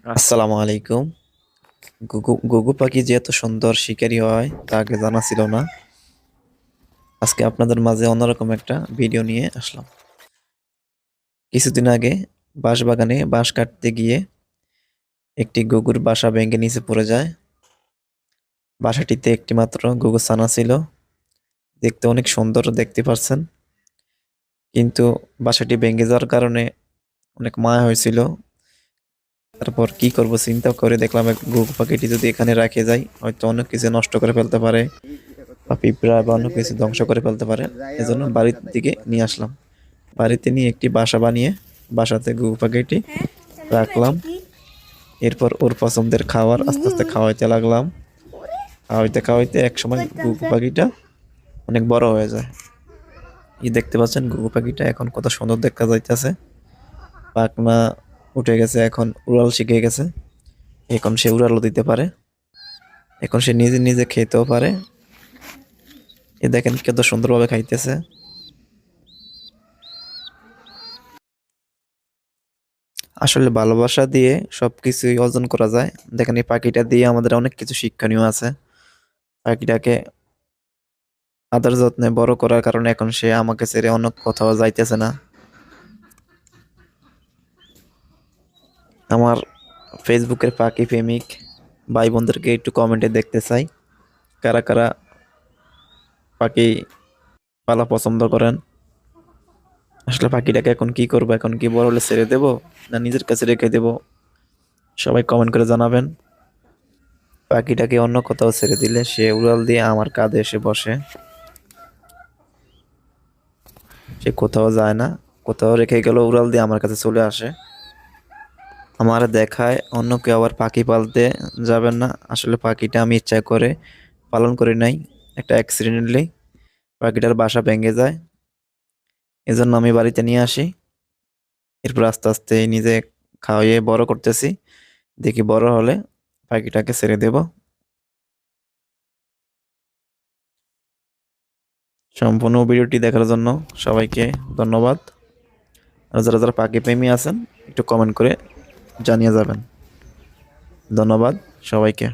আসসালামু আলাইকুম। ঘুঘু পাখি যে এত সুন্দর শিকারী হয় তা আগে জানা ছিল না। আজকে আপনাদের মাঝে অন্যরকম একটা ভিডিও নিয়ে আসলাম। কিছুদিন আগে বাঁশবাগানে বাঁশ কাটতে গিয়ে একটি ঘুঘুর বাসা ভেঙে নিচে পড়ে যায়। বাসাটিতে একটি মাত্র ঘুঘু ছানা ছিল। দেখতে অনেক সুন্দর দেখতে পাচ্ছেন, কিন্তু বাসাটি ভেঙে যাওয়ার কারণে অনেক মায়া হয়েছিল। তারপর কি করব চিন্তা করে দেখলাম ঘুঘু পাখিটি যদি এখানে রাখে যাই হয়তো অনেক কিছু নষ্ট করে ফেলতে পারে বা পিঁপড়া বা অন্য কিছু ধ্বংস করে ফেলতে পারে। এজন্য বাড়ির দিকে নিয়ে আসলাম। বাড়িতে নিয়ে একটি বাসা বানিয়ে বাসাতে ঘুঘু পাখিটি রাখলাম। এরপর ওর পছন্দের খাবার আস্তে আস্তে খাওয়াইতে লাগলাম। খাওয়াইতে খাওয়াইতে এক সময় ঘুঘু পাখিটা অনেক বড় হয়ে যায়। এই দেখতে পাচ্ছেন ঘুঘু পাখিটা এখন কত সুন্দর দেখা যাইতেছে। পাখনা উঠে গেছে, এখন উড়াল শিখে গেছে। এখন সে উড়ালও দিতে পারে, এখন সে নিজে নিজে খেতেও পারে। এ দেখেন কত সুন্দরভাবে খাইতেছে। আসলে ভালোবাসা দিয়ে সবকিছুই অর্জন করা যায়। দেখেন এই পাখিটা দিয়ে আমাদের অনেক কিছু শিক্ষণীয় আছে। পাখিটাকে আদর যত্নে বড় করার কারণে এখন সে আমাকে ছেড়ে অন্য কোথাও যাইতেছে না। আমার ফেসবুকের পাখি প্রেমিক ভাই বোনদেরকে একটু কমেন্টে দেখতে চাই, কারা কারা পাখি পালা পছন্দ করেন। আসলে পাখিটাকে এখন কি করবো, এখন কি বড় হলে ছেড়ে দেবো না নিজের কাছে রেখে দেবো? সবাই কমেন্ট করে জানাবেন। পাখিটাকে অন্য কোথাও ছেড়ে দিলে সে উড়াল দিয়ে আমার কাঁধে এসে বসে। সে কোথাও যায় না, কোথাও রেখে গেল উড়াল দিয়ে আমার কাছে চলে আসে। আমার দেখায় অন্য কেউ আবার পাখি পালতে যাবেন না। আসলে পাখিটা আমি ইচ্ছা করে পালন করি নাই, একটা অ্যাক্সিডেন্টলি পাখিটার বাসা ভেঙে যায়। এজন্য আমি বাড়িতে নিয়ে আসি। এরপর আস্তে আস্তে নিজে খাওয়াইয়ে বড় করতেছি। দেখি বড় হলে পাখিটাকে ছেড়ে দেব। সম্পূর্ণ ভিডিওটি দেখার জন্য সবাইকে ধন্যবাদ। আর যারা যারা পাখি প্রেমী আছেন একটু কমেন্ট করে জানিয়ে যাবেন। ধন্যবাদ সবাইকে।